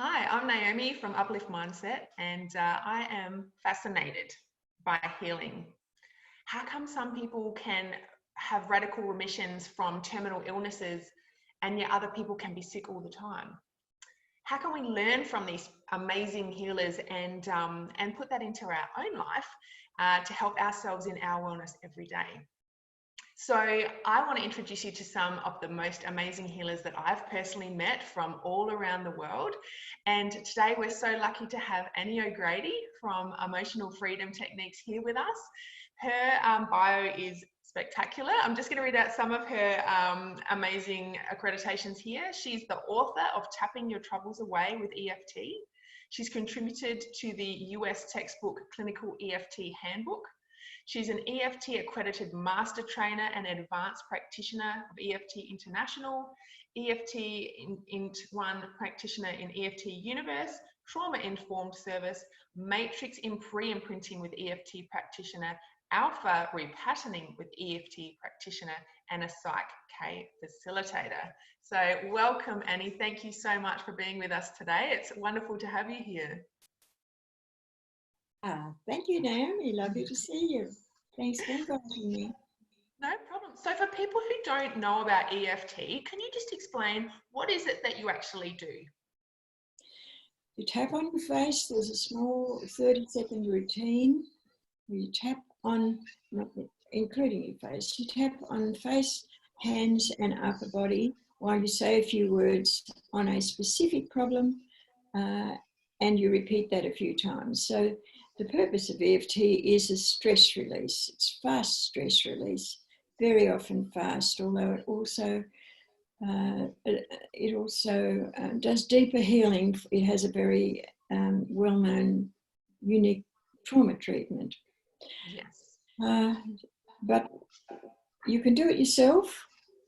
Hi, I'm Naomi from Uplift Mindset, and I am fascinated by healing. How come some people can have radical remissions from terminal illnesses and yet other people can be sick all the time? How can we learn from these amazing healers and put that into our own life to help ourselves in our wellness every day? So I want to introduce you to some of the most amazing healers that I've personally met from all around the world. And today we're so lucky to have Annie O'Grady from Emotional Freedom Techniques here with us. Her bio is spectacular. I'm just going to read out some of her amazing accreditations here. She's the author of Tapping Your Troubles Away with EFT. She's contributed to the US textbook Clinical EFT Handbook. She's an EFT accredited master trainer and advanced practitioner of EFT International, EFT One practitioner in EFT Universe, trauma-informed service, matrix in pre-imprinting with EFT practitioner, alpha repatterning with EFT practitioner, and a Psych K facilitator. So welcome, Annie. Thank you so much for being with us today. It's wonderful to have you here. Thank you, Naomi. Lovely to see you. Thanks for inviting me. No problem. So for people who don't know about EFT, can you just explain what is it that you actually do? You tap on your face. There's a small 30-second routine where you tap on, including your face, you tap on face, hands and upper body while you say a few words on a specific problem and you repeat that a few times. So the purpose of EFT is a stress release. It's fast stress release, very often fast, although it also does deeper healing. It has a very well-known, unique trauma treatment. Yes. But you can do it yourself,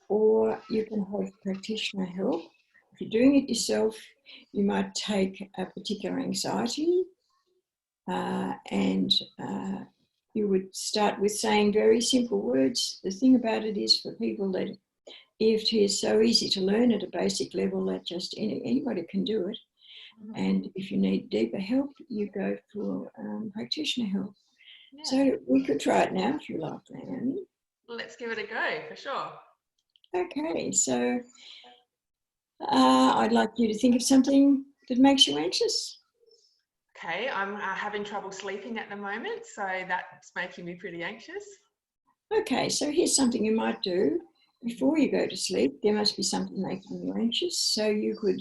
or you can have practitioner help. If you're doing it yourself, you might take a particular anxiety and you would start with saying very simple words. The thing about it is, for people, that EFT is so easy to learn at a basic level that just anybody can do it. And if you need deeper help, you go for practitioner help. Yeah. So we could try it now if you like, Naomi. Let's give it a go, for sure. Okay, so I'd like you to think of something that makes you anxious. Okay, I'm having trouble sleeping at the moment, so that's making me pretty anxious. Okay, so here's something you might do. Before you go to sleep, there must be something making you anxious. So you could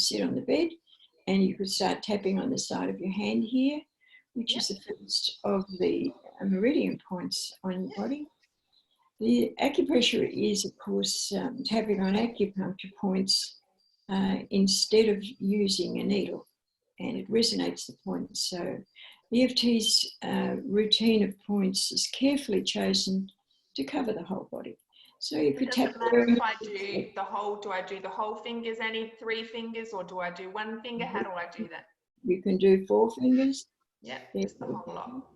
sit on the bed and you could start tapping on the side of your hand here, which is the first of the meridian points on your body. The acupressure is, of course, tapping on acupuncture points instead of using a needle, and it resonates the points. So EFT's routine of points is carefully chosen to cover the whole body. So you could tap. If I do the whole, do I do the whole fingers, any 3 fingers, or do I do 1 finger? How do I do that? You can do 4 fingers. Yeah, just the whole lot.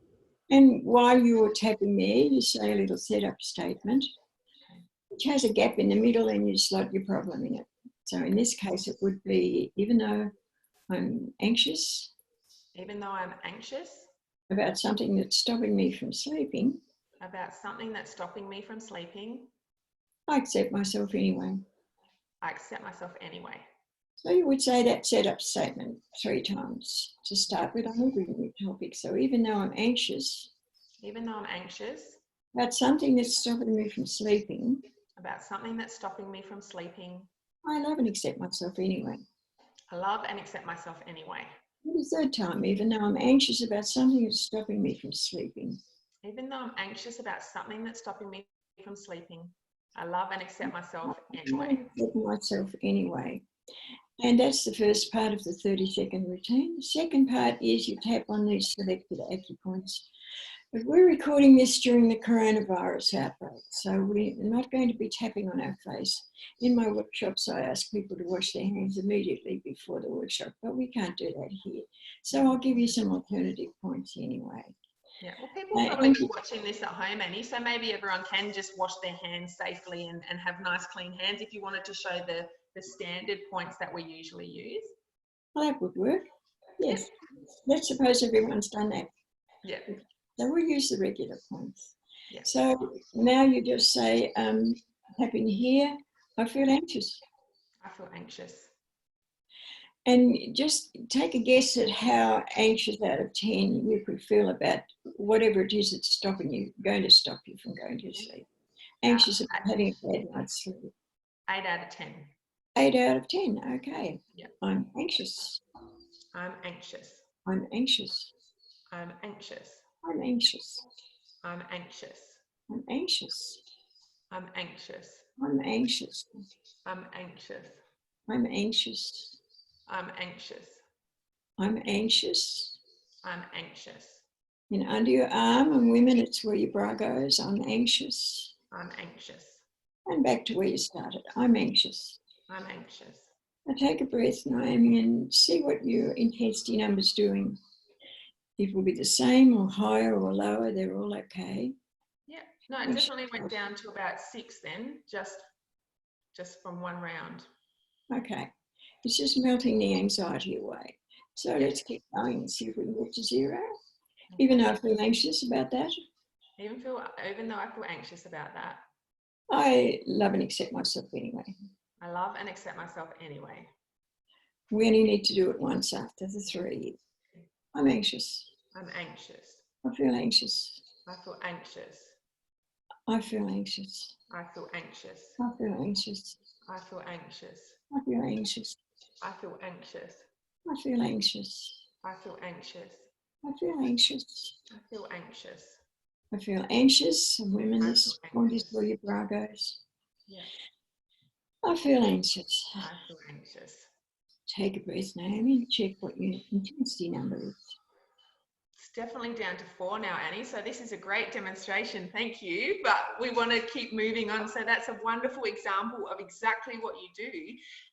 And while you're tapping there, you say a little setup statement, which has a gap in the middle, and you slot your problem in it. So in this case, it would be, even though I'm anxious. Even though I'm anxious. About something that's stopping me from sleeping. About something that's stopping me from sleeping. I accept myself anyway. I accept myself anyway. So you would say that setup statement 3 times to start with on every new topic. So even though I'm anxious. Even though I'm anxious. About something that's stopping me from sleeping. About something that's stopping me from sleeping. I love and accept myself anyway. I love and accept myself anyway. And the 3rd time, even though I'm anxious about something that's stopping me from sleeping. Even though I'm anxious about something that's stopping me from sleeping, I love and accept myself anyway. I accept myself anyway. And that's the first part of the 30-second routine. The second part is you tap on these selected acupoints. But we're recording this during the coronavirus outbreak, so we're not going to be tapping on our face. In my workshops, I ask people to wash their hands immediately before the workshop, but we can't do that here. So I'll give you some alternative points anyway. Yeah, well, people probably be watching this at home, Annie, so maybe everyone can just wash their hands safely and have nice clean hands if you wanted to show the standard points that we usually use. Well, that would work. Yes. Let's suppose everyone's done that. Yeah. So we'll use the regular points. Yeah. So now you just say, tapping here, I feel anxious. I feel anxious. And just take a guess at how anxious out of 10 you could feel about whatever it is that's stopping you, going to stop you from going to sleep. Anxious about having a bad night's sleep. 8 out of 10. 8 out of 10, okay. Yeah. I'm anxious. I'm anxious. I'm anxious. I'm anxious. I'm anxious. I'm anxious. I'm anxious. I'm anxious. I'm anxious. I'm anxious. I'm anxious. I'm anxious. I'm anxious. I'm anxious. And under your arm, and women, it's where your bra goes. I'm anxious. I'm anxious. And back to where you started. I'm anxious. I'm anxious. Now take a breath, Naomi, and see what your intensity number's doing. It will be the same or higher or lower. They're all okay. Yeah. No, it definitely went down to about 6 then, just from one round. Okay. It's just melting the anxiety away. So let's keep going and see if we can get to 0. Even though I feel anxious about that. Even though I feel anxious about that. I love and accept myself anyway. I love and accept myself anyway. We only need to do it once after the 3. I'm anxious. I'm anxious. I feel anxious. I feel anxious. I feel anxious. I feel anxious. I feel anxious. I feel anxious. I feel anxious. I feel anxious. I feel anxious. I feel anxious. I feel anxious. I feel anxious. I feel anxious. And women, this point is where your bra goes. Yeah. I feel anxious. I feel anxious. Take a breath, Naomi, and check what your intensity number is. It's definitely down to 4 now, Annie. So this is a great demonstration. Thank you. But we want to keep moving on. So that's a wonderful example of exactly what you do.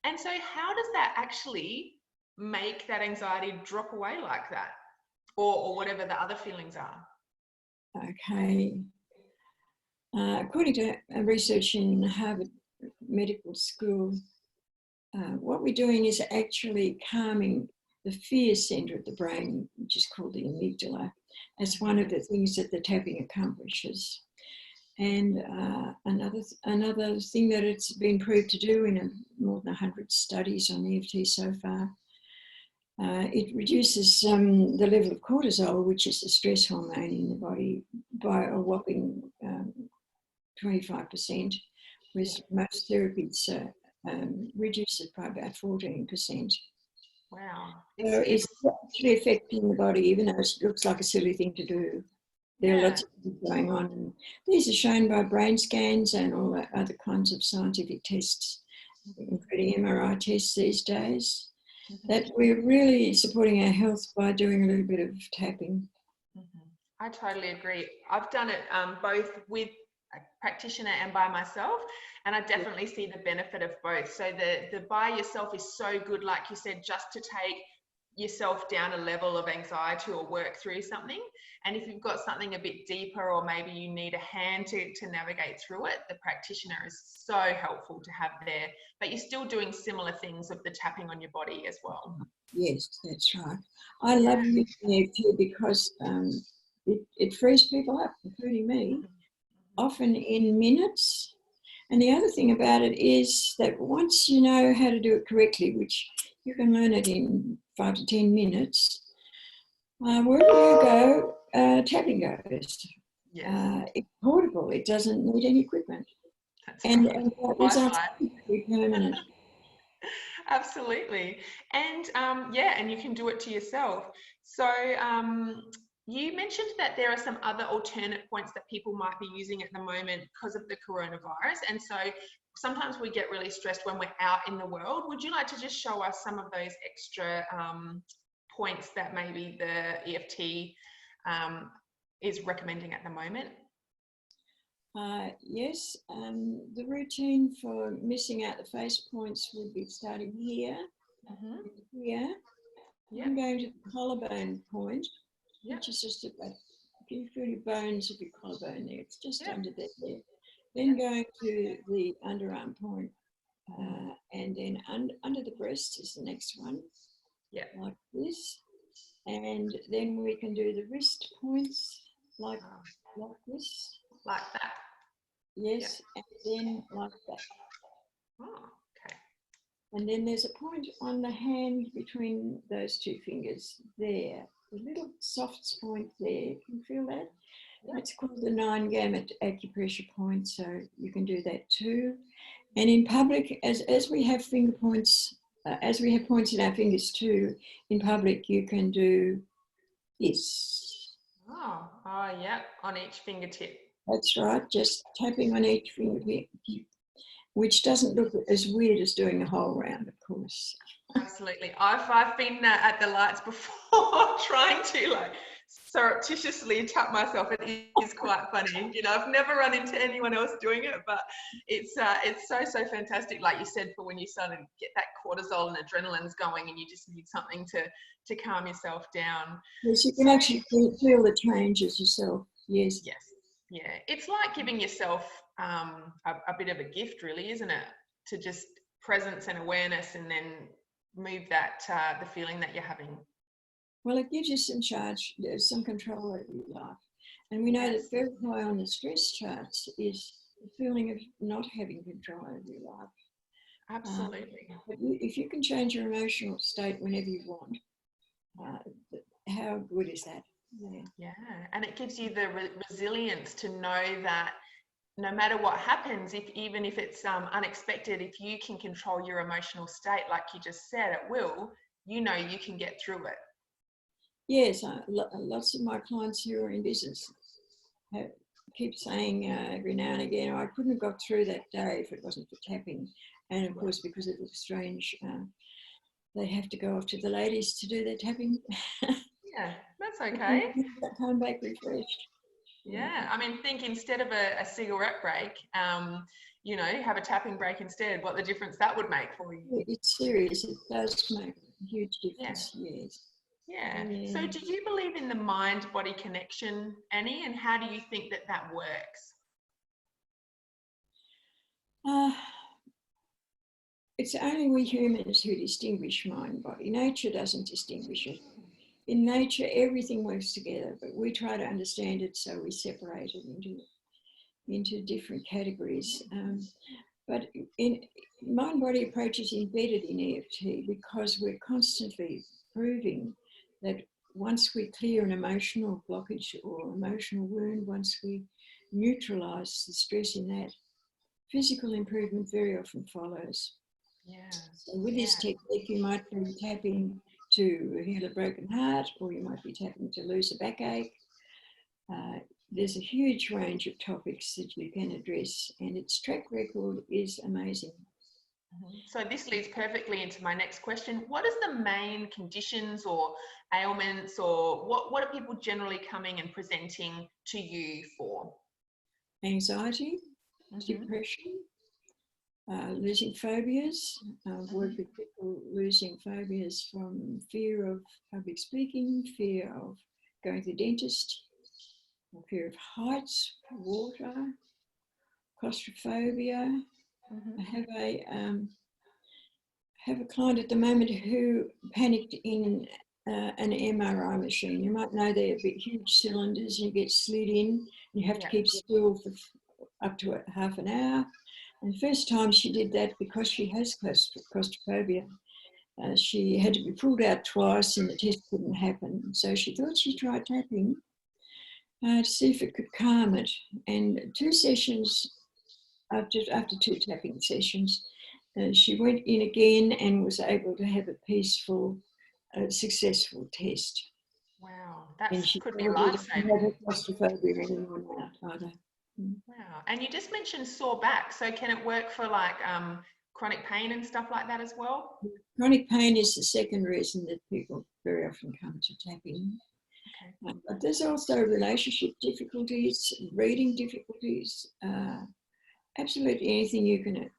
And so how does that actually make that anxiety drop away like that? Or whatever the other feelings are? Okay. According to research in Harvard Medical School, what we're doing is actually calming the fear center of the brain, which is called the amygdala. That's one of the things that the tapping accomplishes. And another thing that it's been proved to do in more than 100 studies on EFT so far, it reduces the level of cortisol, which is the stress hormone in the body, by a whopping 25%, whereas most therapies reduce it by about 14%. Wow. So it's actually affecting the body, even though it looks like a silly thing to do. There are lots of things going on. And these are shown by brain scans and all the other kinds of scientific tests, including MRI tests these days, that we're really supporting our health by doing a little bit of tapping. I totally agree. I've done it both with a practitioner and by myself, and I definitely see the benefit of both. So the by yourself is so good, like you said, just to take yourself down a level of anxiety or work through something. And if you've got something a bit deeper, or maybe you need a hand to navigate through it, the practitioner is so helpful to have there. But you're still doing similar things of the tapping on your body as well. Yes, that's right. I love using EFT because it frees people up, including me, often in minutes. And the other thing about it is that once you know how to do it correctly, which you can learn it in 5 to 10 minutes, wherever you go, tapping goes. It's portable. It doesn't need any equipment. And that results in permanent. Absolutely. And and you can do it to yourself. So you mentioned that there are some other alternate points that people might be using at the moment because of the coronavirus. And so sometimes we get really stressed when we're out in the world. Would you like to just show us some of those extra points that maybe the EFT is recommending at the moment? Yes, the routine for missing out the face points would be starting here, here. I'm going to the collarbone point, which is just about, you feel your bones of your collarbone there, it's just under there. Then going to the underarm point, and then under the breast is the next one. Yeah. like this. And then we can do the wrist points like this. Like that. Yes, and then like that. Oh, okay. And then there's a point on the hand between those two fingers there. A little soft point there. Can you feel that? Yeah. That's called the 9-gamut acupressure point, so you can do that too. And in public, as we have finger points, as we have points in our fingers too, in public you can do this. Oh, yeah, on each fingertip. That's right, just tapping on each fingertip, which doesn't look as weird as doing a whole round, of course. Absolutely. I've been at the lights before trying to like surreptitiously tap myself. It is quite funny. You know, I've never run into anyone else doing it, but it's so fantastic. Like you said, for when you start to get that cortisol and adrenaline's going, and you just need something to calm yourself down. Yes, you can actually feel the changes yourself. Yes. Yes. Yeah. It's like giving yourself a bit of a gift, really, isn't it? To just presence and awareness, and then move that the feeling that you're having. Well, it gives you some charge, some control over your life. And we know that very high on the stress charts is the feeling of not having control over your life. Absolutely. But if you can change your emotional state whenever you want, how good is that? Yeah, and it gives you the resilience to know that no matter what happens, even if it's unexpected, if you can control your emotional state, like you just said, it will, you know, you can get through it. Yes, lots of my clients who are in business keep saying every now and again, I couldn't have got through that day if it wasn't for tapping. And of course, because it looks strange, they have to go off to the ladies to do their tapping. Yeah, that's okay. Come back refreshed. Yeah, I mean, think instead of a cigarette break, you know, have a tapping break instead. What the difference that would make for you? It's serious. It does make a huge difference. Yeah. Yes. Yeah. So, do you believe in the mind-body connection, Annie? And how do you think that works? It's only we humans who distinguish mind-body. Nature doesn't distinguish it. In nature, everything works together, but we try to understand it, so we separate it into different categories. But in mind-body approach is embedded in EFT because we're constantly proving that once we clear an emotional blockage or emotional wound, once we neutralize the stress in that, physical improvement very often follows. Yeah. So with this technique, you might be tapping to heal a broken heart, or you might be tapping to lose a backache. There's a huge range of topics that you can address, and its track record is amazing. So this leads perfectly into my next question. What is the main conditions or ailments, or what are people generally coming and presenting to you for? Anxiety, depression, losing phobias. Work with people losing phobias from fear of public speaking, fear of going to the dentist, fear of heights, water, claustrophobia. I have a client at the moment who panicked in an MRI machine. You might know they're big, huge cylinders, and you get slid in, and you have to keep still for up to half an hour. And the first time she did that, because she has claustrophobia, she had to be pulled out twice and the test couldn't happen. So she thought she'd try tapping to see if it could calm it. And 2 sessions, after 2 tapping sessions, she went in again and was able to have a peaceful, successful test. Wow, that and she could be life-saving. Claustrophobia anymore either. Wow, and you just mentioned sore back. So can it work for like chronic pain and stuff like that as well? Chronic pain is the second reason that people very often come to tapping. Okay. But there's also relationship difficulties, reading difficulties, absolutely anything you can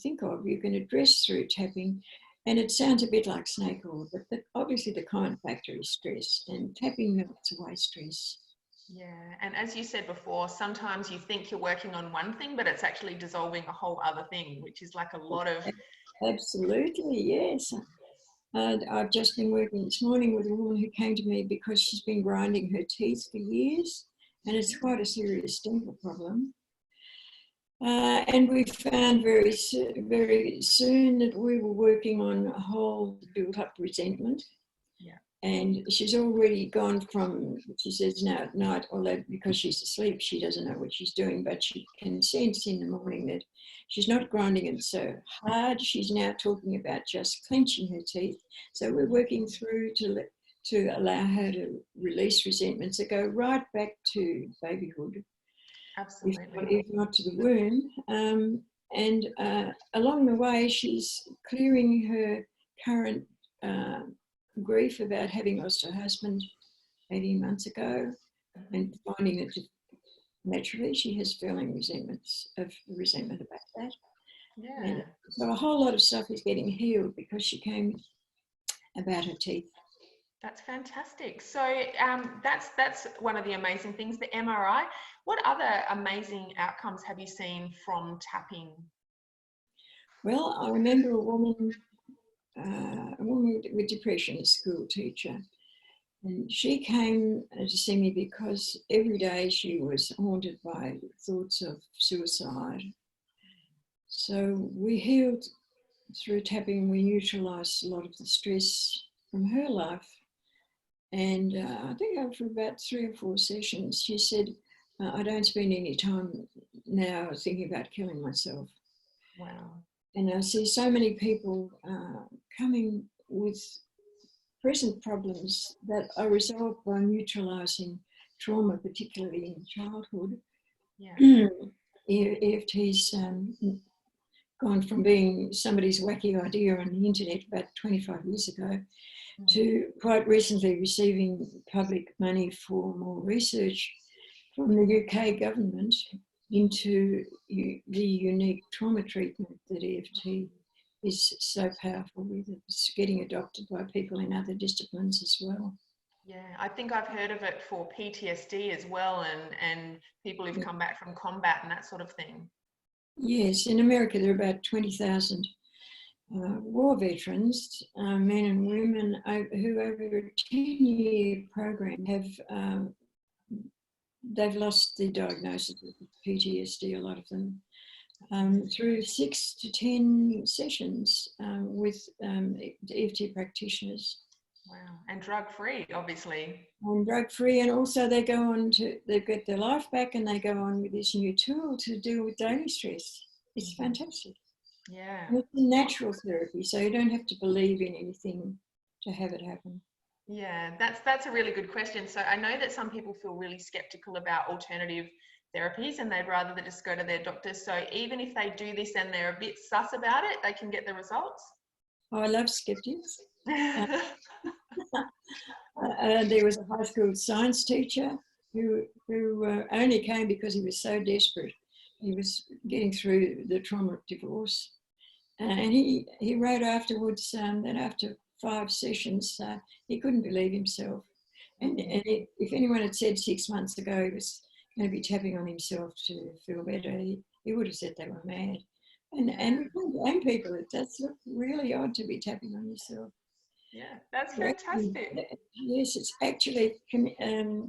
think of, you can address through tapping. And it sounds a bit like snake oil, but obviously the common factor is stress, and tapping melts away stress. Yeah, and as you said before, sometimes you think you're working on one thing, but it's actually dissolving a whole other thing, which is like a lot of... Absolutely, yes. I've just been working this morning with a woman who came to me because she's been grinding her teeth for years, and it's quite a serious dental problem. And we found very soon that we were working on a whole built-up resentment. Yeah. And she's already gone from, she says now at night, although because she's asleep, she doesn't know what she's doing, but she can sense in the morning that she's not grinding it so hard. She's now talking about just clenching her teeth. So we're working through to allow her to release resentments that go right back to babyhood. Absolutely. If not to the womb. Along the way, she's clearing her current grief about having lost her husband 18 months ago, and finding that naturally she has feeling resentment about that. Yeah. And so a whole lot of stuff is getting healed because she came about her teeth. That's fantastic. So that's one of the amazing things, the MRI. What other amazing outcomes have you seen from tapping? Well, I remember a woman with depression, a school teacher, and she came to see me because every day she was haunted by thoughts of suicide. So we healed through tapping. We neutralised a lot of the stress from her life. And I think after about 3 or 4 sessions, she said, I don't spend any time now thinking about killing myself. Wow. And I see so many people coming with present problems that are resolved by neutralising trauma, particularly in childhood. Yeah. EFT's gone from being somebody's wacky idea on the internet about 25 years ago to quite recently receiving public money for more research from the UK government into the unique trauma treatment that EFT is so powerful with. It's getting adopted by people in other disciplines as well. Yeah, I think I've heard of it for PTSD as well, and people who've come back from combat and that sort of thing. Yes, in America there are about 20,000 war veterans, men and women, who over a 10-year program have they've lost the diagnosis of PTSD, a lot of them, through 6 to 10 sessions with EFT practitioners. Wow. And drug-free, obviously. And drug-free, and also they get their life back, and they go on with this new tool to deal with daily stress. It's fantastic. Yeah. And it's a natural therapy, so you don't have to believe in anything to have it happen. Yeah, that's a really good question. So I know that some people feel really skeptical about alternative therapies and they'd rather they just go to their doctor. So even if they do this and they're a bit sus about it, they can get the results. Oh, I love skeptics. There was a high school science teacher who only came because he was so desperate. He was getting through the trauma of divorce. And he wrote afterwards that after 5 sessions, he couldn't believe himself. And if anyone had said 6 months ago he was going to be tapping on himself to feel better, he would have said they were mad. And we can't blame people. That's really odd to be tapping on yourself. Yeah, that's fantastic. Yes, it's actually,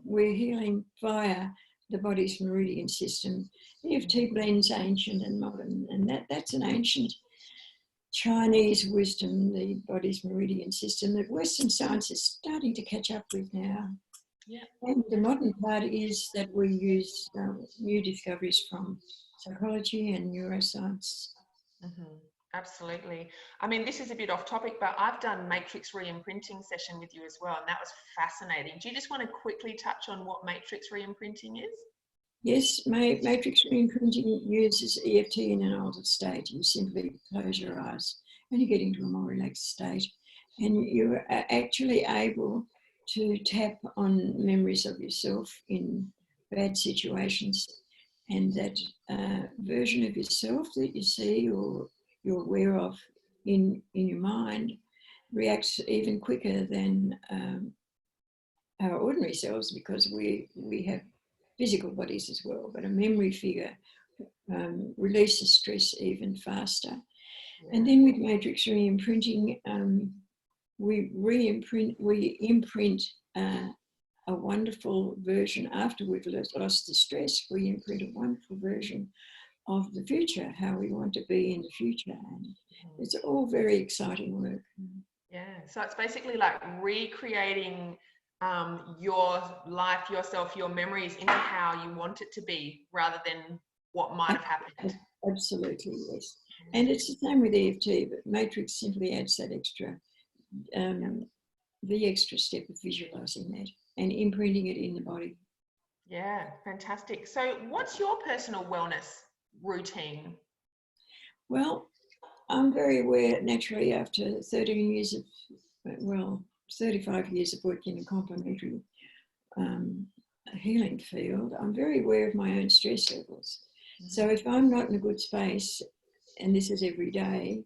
we're healing via the body's meridian system. EFT blends ancient and modern, and that's an ancient Chinese wisdom, the body's meridian system, that Western science is starting to catch up with now. Yeah. And the modern part is that we use new discoveries from psychology and neuroscience. Mm-hmm. Absolutely. I mean, this is a bit off topic, but I've done matrix re-imprinting session with you as well, and that was fascinating. Do you just want to quickly touch on what matrix re-imprinting is? Yes, matrix re-imprinting uses EFT in an altered state. You simply close your eyes and you get into a more relaxed state, and you're actually able to tap on memories of yourself in bad situations, and that version of yourself that you see or you're aware of in your mind reacts even quicker than our ordinary selves, because we have physical bodies as well, but a memory figure releases stress even faster. And then with matrix re-imprinting, we imprint a wonderful version after we've lost the stress. We imprint a wonderful version of the future, how we want to be in the future. And it's all very exciting work. Yeah, so it's basically like recreating your life, yourself, your memories into how you want it to be rather than what might have happened. Absolutely, yes. And it's the same with EFT, but Matrix simply adds that extra, the extra step of visualizing that and imprinting it in the body. Yeah, fantastic. So what's your personal wellness routine? Well, I'm very aware naturally after 13 years of, 35 years of working in a complementary healing field, I'm very aware of my own stress levels. So if I'm not in a good space, and this is every day,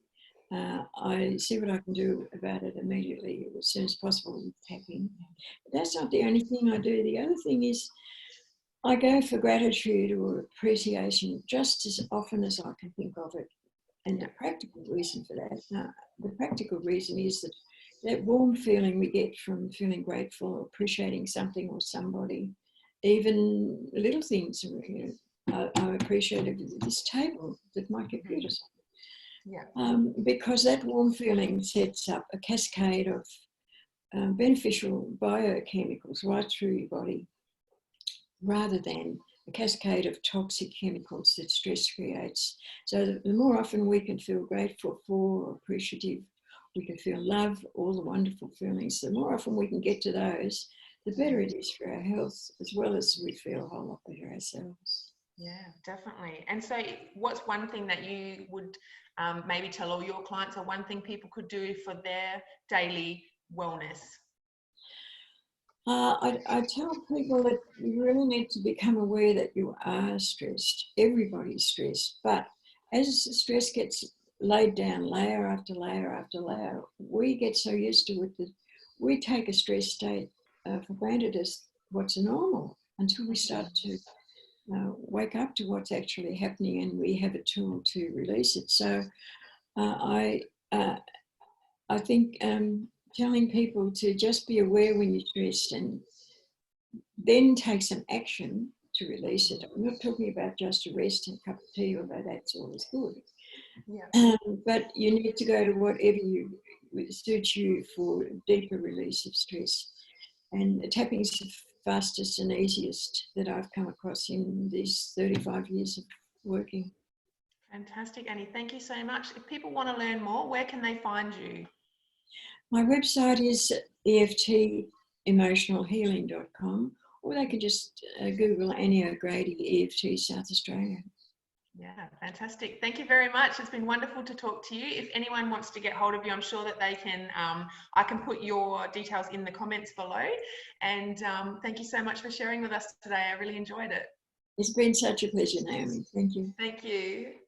I see what I can do about it immediately as soon as possible with tapping. But that's not the only thing I do. The other thing is I go for gratitude or appreciation just as often as I can think of it. And the practical reason for that, the practical reason is that that warm feeling we get from feeling grateful or appreciating something or somebody, even little things, you know, I appreciated this table that my computer's on. Because that warm feeling sets up a cascade of beneficial biochemicals right through your body, rather than a cascade of toxic chemicals that stress creates. So the more often we can feel grateful for, or appreciative, we can feel love, all the wonderful feelings, the more often we can get to those, the better it is for our health, as well as we feel a whole lot better ourselves. Yeah, definitely. And so what's one thing that you would maybe tell all your clients, or one thing people could do for their daily wellness? I tell people that you really need to become aware that you are stressed. Everybody's stressed, but as the stress gets laid down layer after layer after layer, we get so used to it that we take a stress state for granted as what's normal until we start to wake up to what's actually happening and we have a tool to release it. So I think telling people to just be aware when you're stressed and then take some action to release it. I'm not talking about just a rest and a cup of tea, although that's always good. Yeah. But you need to go to whatever suits you for deeper release of stress. And tapping is the fastest and easiest that I've come across in these 35 years of working. Fantastic, Annie. Thank you so much. If people want to learn more, where can they find you? My website is eftemotionalhealing.com, or they can just Google Annie O'Grady, EFT South Australia. Yeah, fantastic. Thank you very much. It's been wonderful to talk to you. If anyone wants to get hold of you, I'm sure that they can, I can put your details in the comments below. And thank you so much for sharing with us today. I really enjoyed it. It's been such a pleasure, Naomi. Thank you. Thank you.